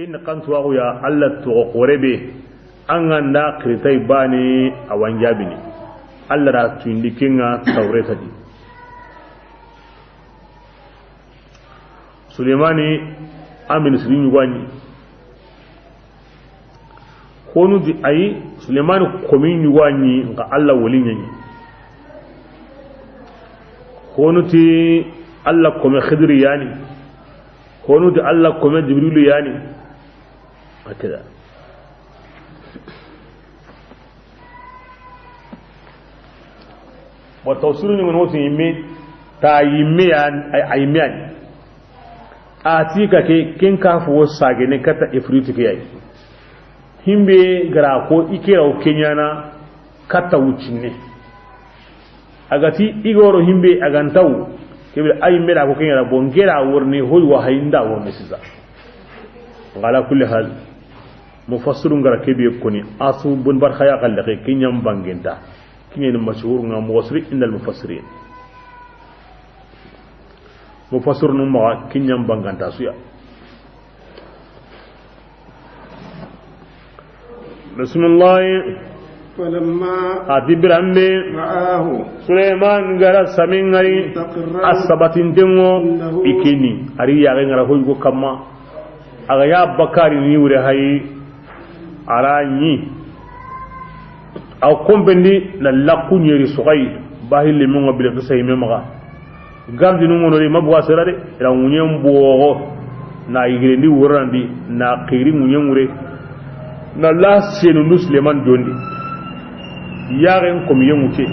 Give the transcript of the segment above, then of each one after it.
kin kan tuwa ya Allah to qorebe an ganda kritai bani awan jabini Allah ra tundikinga tawreta di Sulemani amin sirin wani honu di ayi Sulemani komin wani ga Allah walin yanyi honu ti Allah kome Khidr yani honu ti Allah kome Jibril yani akida wa tawsiru ni ngono yimme ta yimme yan ay aymiyan atika ke kin kafu wasage ne kata ifritu ke yayi himbe gara ko ikira o kenyana kata wucinne agati igoro himbe agantaw kebe ayme da ko kenyara bongera worni hoy wa haynda won mesiza ngala kulli hal mufassirun gara kebe koni asu bun bar khaya qalle kinyam bangenta kinyen mashhur nga muwasri indal mufassirin mufassir nu ma kinyam banganta suya bismillah falamma adibrambe ma'ahu Sulaiman gara samingari asabatin dengo ikini ari ya ngara hoygo kamma aga ya bakari ni wure hay aranyi aw kombendi la lakunyeri sugay bahille mo ngabile to say memaga gardi no ngono mabwa serade ra munyem bogo na igrendi wurandi na qiri munyem wure na la senu Suleiman jondi yaren kom yemuke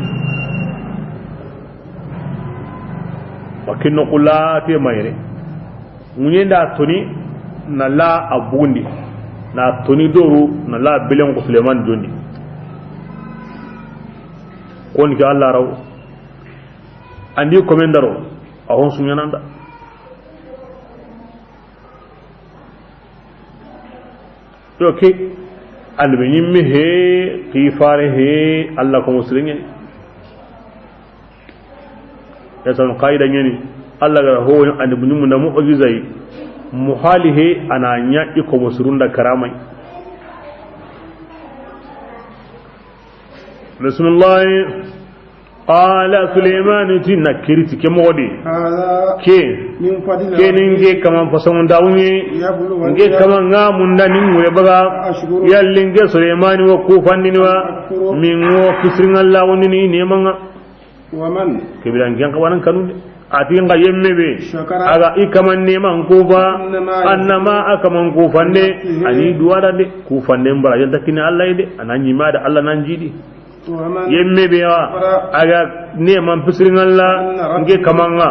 wakinno kula te mayre munyenda toni na la abundi na toni doru na la bilen ko Suleiman jondi kon ki Allah raw andi komendaro ahon sunyananda to ke albenyim he qifare he Allah ko muslimin ya san qaida nyani Allah ga ho andi bunyum na mu'jizai muhalihe ananya iko musurunda karamai bismillah qala Sulaiman tinna kirti ke modi ke ninge kama fason dawni nge kama ngamunda ninmu ya baga yallinge Sulaiman wa kufandini wa min wo kisrin Allah woni ni manga waman kibiran gen kawanan kanu atinga yemmebe aga ikaman neman kufa annama akaman kufande ani duwada de kufande mbara yanta kini Allah ide ananyi ma da Allah nan jidi yemmebe wa aga neman fisirin Allah nge kamanga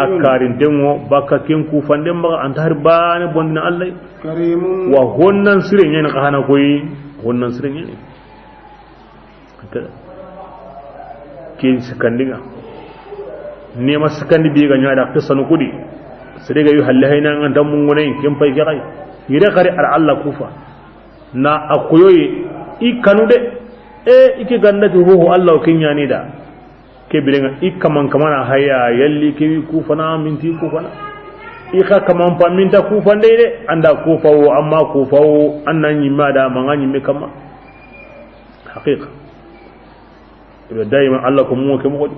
akarin denwo baka ken kufande mbara anta har bane bondina Allah wa honnan sire nyen kahana koyi honnan sire nyen ken sikandinga nema sakandi bi ga nyaada qissanu kudi sirega yu halle hayna ngan dam ngone kem pay ga kay yire khari ar Allah kufa na akoyoy ikanude ike gandati ruhu Allah kinya ni da ke birenga ikaman kamana haya yalli ke kufa na minti kufa na ika kaman pa minta kufa ndede anda kufa wo amma kufa wo annan yima da mangani me kama haqiqa ibe daima Allah ko mu ke mo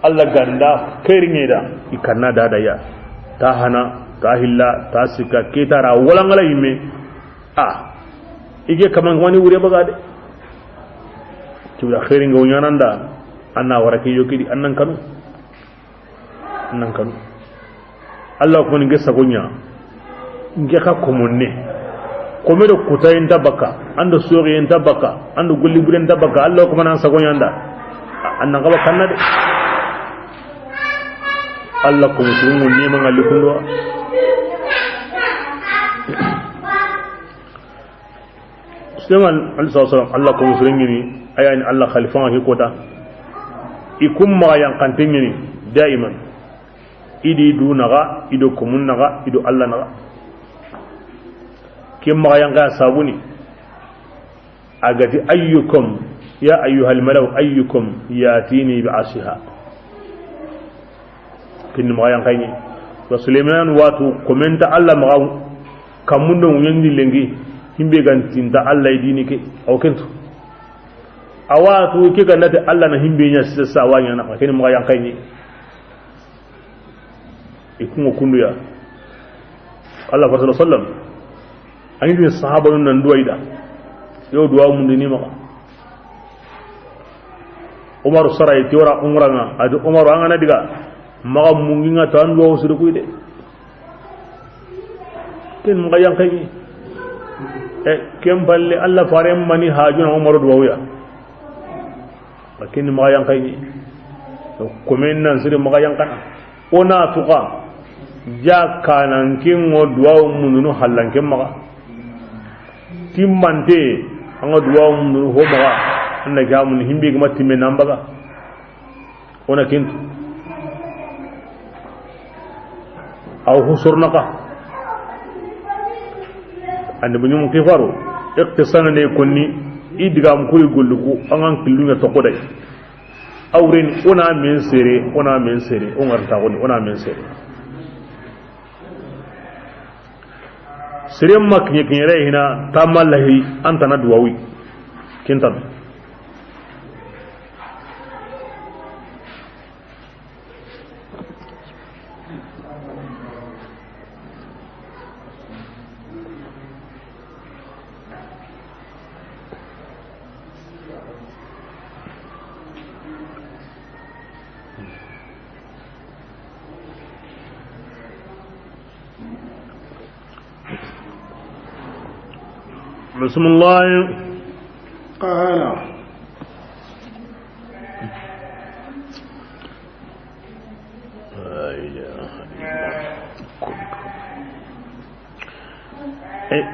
Allah ganda kairinge da ikanna da ya ta hana ta hilla ta sika ke tara walangala yime ige kaman wani wure baga de kiwa khairinga wonyananda anna warake yokidi annan kanu Allah ko ni gessa gonya nge ka komonne komedo kutayin tabaka ando soriyen tabaka ando gulli buren tabaka Allah ko manan sa gonyanda annan gaba kanna de Allah ko musulmu neman alikundo Sulaiman sallallahu Allah ko musulmi ni ayani Allah khalifan hi kota ikum ma yan kantin ni daiman idi dunaga ido kumun naga ido Allah naga kim ma yan ga sabuni agati ayyukum ya ayyuhal malaw ayyukum yatini bi ashiha kin ma yan kayni wa Sulaiman watu komenta Allah ma kamundo nyendi lengi himbe gantinta Allah dini ke o kento awatu ke ganata Allah na himbe nya sisa wanya na kene mo yan kayni ikungo kunduya Allah sallallahu alaihi wasallam ani sahaba nan duwaida yo duwa mun ni ma Umar saray tiwara umranga adu Umar angana diga maga munginga tan duwa usudu kuide ken mo yan kayni kem balle Allah farem mani hajuna Umar duwa lakin mo yan kayni ko men nan sire mo yan kana ona tuqa ja kanan kin o duwa mununu hallan ken maga timmante anga duwa mununu ho maga anda gamun himbe ga matimme nambaga ona kintu aw husurnaka ande bunyum kifaru iqtisana ne konni idigam kuri golluko angan killunya to kodai awren ona men sere on arta woni ona men sere sere makni kinere hina tamallahi anta na duwawi kintan بسم الله قال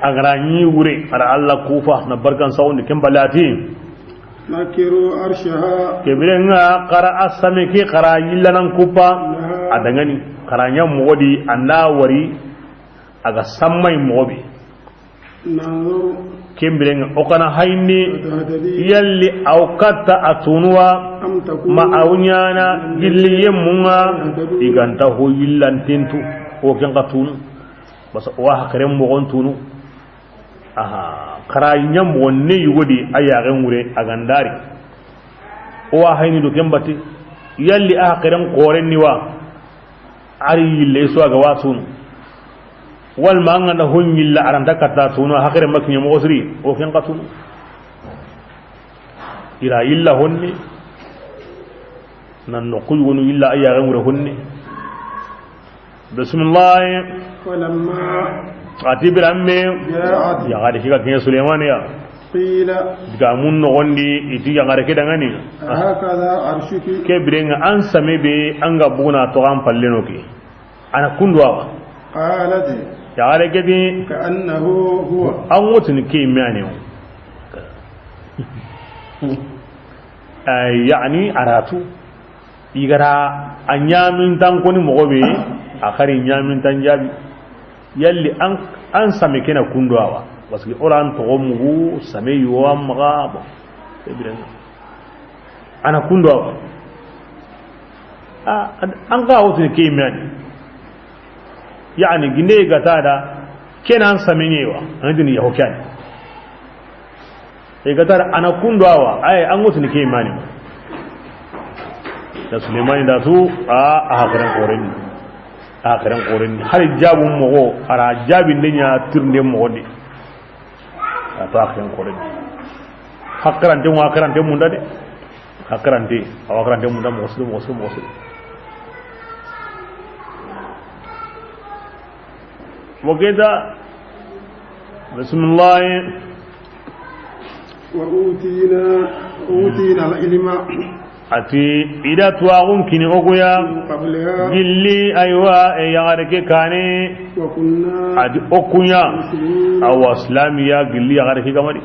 أغراني وري على الله كوفة نبركان سون كم بلاتي نكروا أرشها كبرنا قرأ السمكي قرأ يلنا كوفة أدعني قرأ يوم مودي أنا وري أغا سمي موبي كمبرين أكنا هيني يلي أوكتا أتونوا ما أونيانا يلي يمونا إغانتا هو يلان تنتو هو كان قتونو بس واه كريم مغون تونو كراي نياموني يودي أياغن وري أغانداري واه هيني دو كمباتي يلي كريم قورن نوا أري يلي سوا غواتونو wal manga na honyilla aranda kata tuno hakere maknya mo osri o ken qatu ila illa honni nan no kuy wonu illa ayya gamura honni bismillah falamma atibir amme ya gadi kiga ken Sulaiman ya qila diga mun no gondi iti ya ngare kedangani hakaza arshuki ke birenga an samebe anga buna to am palleno ki ana kundwa qalat يا رجدي كأنه هو أموت نكيم يعني يعني أراتو يقرأ أنيامين تانكوني مغوبي آخرين أنيامين تانجابي يلي أن سمكنا كندوا بس أوران تومغو سمي يوام غاب أنا كندوا أنقا أموت نكيم يعني يعني جنيه قتادا كنا نسمينيوا عندنا يهوكان قتادا أنا كندوا أي أنغوت نكيم ماني Sulaiman da su a akaran koren har jabun mo ara jabin din ya turne mo de a ta akaran koren hakaran din wa akaran din mun da de hakaran din a akaran din mun da mo su وكذا بسم الله وأوتينا العلم أتي إذا تواغن كني أقويا جلي أيوة يغارك كاني وكنا أتي أقويا أو أسلاميا جلي يغارك كمالي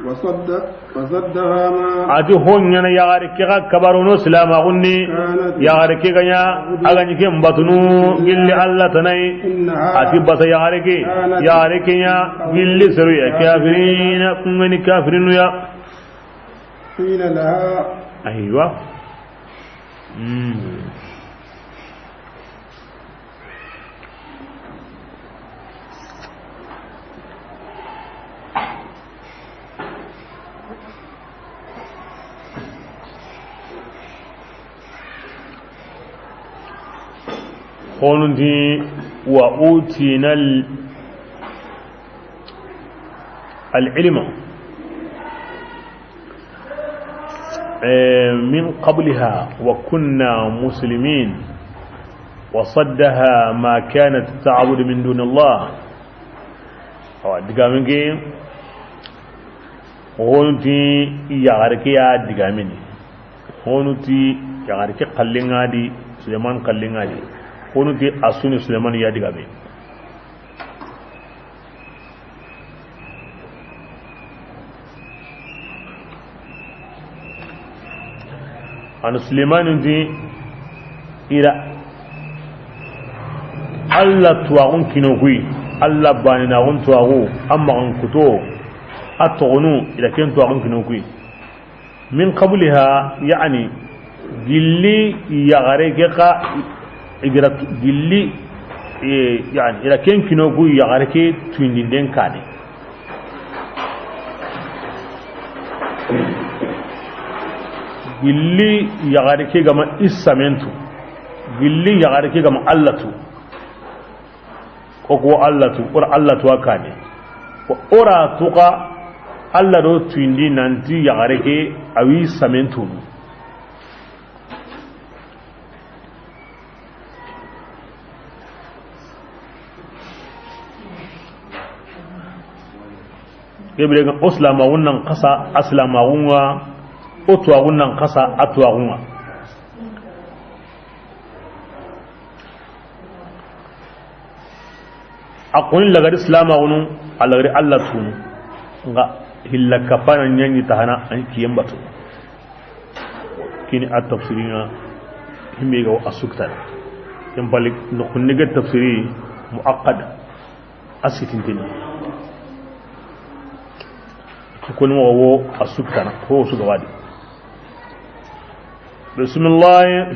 وصدها ما أتي هون يغارك كبرونو سلام أغني يغارك كنيا أغني كم بطنو جلي الله تناي أتي بس يغارك يا جلي سروي كافرين كمني كافرين يا قيل لها أيوة honundi wa utina al-ilma min qabliha wa kunna muslimin wa saddaha ma kanat ta'budu min dunillah digamenge honuti yagarke ya digamini honuti yagarke kallingadi Suleiman kallingadi honuti asuni Suleiman ya digame an Suleiman ndi ira Allah tuwagun kinogui Allah bani na gun tuwagu amma an kuto atogunu ila ken tuwagun kinogui min qabliha yani gilli yagareke ka igrat gilli yani ila ken kinogui yagareke tuindinden kade gilli yagareke gama isamentu gilli yagareke gama allatu ko allatu or allatu akane ko ora tuqa alla do tuindi nanti yagareke awi samentu kebrega oslama wonnan qasa aslama wonwa otwa wonnan qasa atwa wonwa akon lagar islama wono alagari Allah tunu nga hilla kafana nyanyi tahana an kiyen batu kini at-tafsirina himbe ga asukta yan balik no kunne ga tafsiri muaqqad asitin tin ko no wo asukta ko su ga wadi bismillah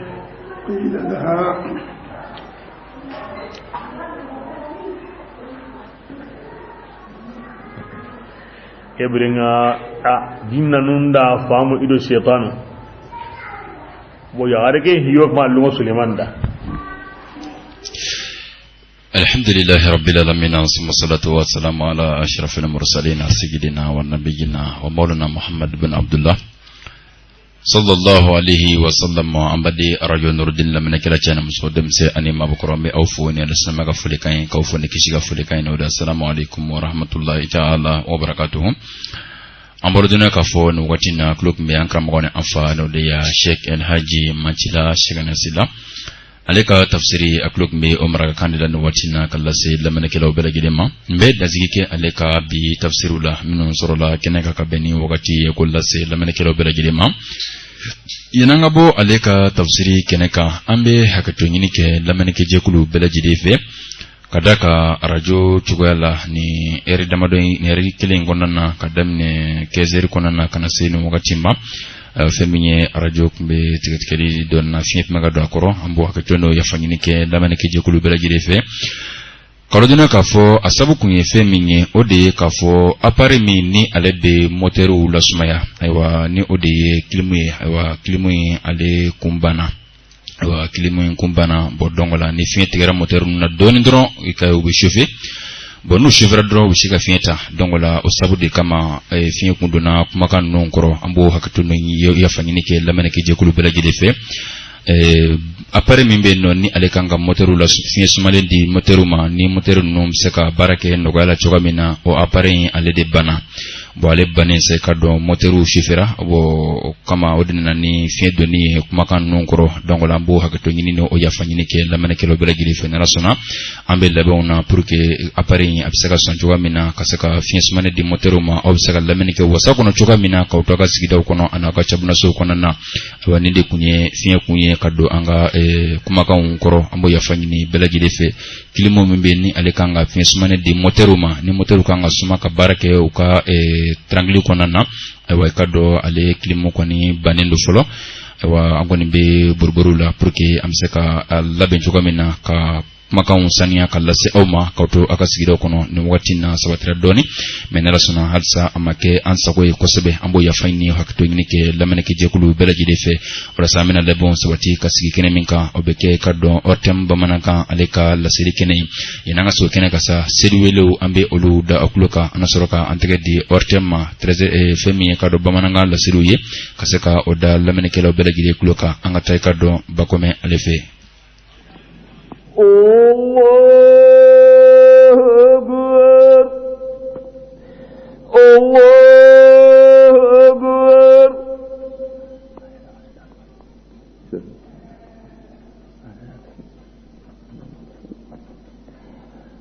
qila laha ebringa jinna nunda famu ido shaytanu bo yagareke hiyo ma lungo Suleiman da alhamdulillahi rabbil alamin wassalatu wassalamu ala ashrafil mursalin sayyidina wa nabiyina wa maulana Muhammad bin Abdullah sallallahu alaihi wa sallam wa ambadi arajo nuruddin lamina kila chana musodem se anima bukurami aufu ni alasama ga fulikai kaufu ni kishiga fulikai no da assalamu alaikum wa rahmatullahi ta'ala wa barakatuh amborduna kafo no watina klub me ankram gone afa no de ya Sheikh El Haji Machila Shegana Sila aleka tafsiri aklub me umra kandida no watina kallase lamina kila obelagidema mbe dazigike aleka bi tafsirula minun sorola keneka kabeni wakati kullase lamina kila obelagidema yanangabo aleka tafsiri keneka ambe hakato nyinike lamanike jekulu belajidefe kadaka rajo chugala ni eri damado ni eri kilingonna kadamne kezeri konana kana senu wakatimba feminye rajo kumbe tiketikeli donna fiep magado akoro ambo hakato no yafanyinike lamanike jekulu belajidefe kalodina kafo asabu kunye feminye ode kafo apare mi ni alebe moteru la sumaya aywa ni ode klimu aywa klimu ale kumbana aywa klimu kumbana bodongola ni fiye tigara moteru na doni dron ikayo be chauffer bonu chauffer dron be shika fieta dongola osabu de kama fiye kunduna kumaka nonkoro ambo hakatu no yafanyinike lamaneke jekulu bela jidefe apare mimbe no ni alekanga moteru la fiye sumalendi moteru ma ni moteru no mseka barake nogala chogamina o apare alede bana bo ale bane se kado moteru shifera bo kama odina ni fiye doni kumaka nonkoro dongola mbo hakato nyini no o yafanyinike lamaneke lo bela jidefe na rasona ambe labona pour que apare abseka son chogamina kasaka fiye sumalendi moteru ma obseka lamaneke wasako no chogamina ka utoka sigida ukono anaka chabuna so konana waninde kunye fiye kunye kado anga kumaka unkoro ambo yafanyini belajidefe kilimo mbeni alekanga finsumane di moteruma ni moteru kanga sumaka barake uka trangli konana wa kado ale kilimo kwani banendo folo wa angoni be burburula pour que amseka laben chokamina ka makan saniya kallase awma kawto aka sigido kono ni wati na sabatira doni menela suna halsa amake ansa koy kosebe ambo ya fayni hakto ngini ke lamene ke jekulu belaji defe wala samina le bon sabati kasigi kene minka obeke kaddo ortem bamanaka aleka la siri kene yenanga so kene kasa sedwelo ambe olu da akuloka anasoroka antegedi ortem 13 femi kaddo bamananga la siruye kaseka oda lamene ke lo belaji de kuloka anga tay kaddo bakome alefe الله أكبر الله أكبر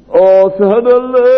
أشهد أن لا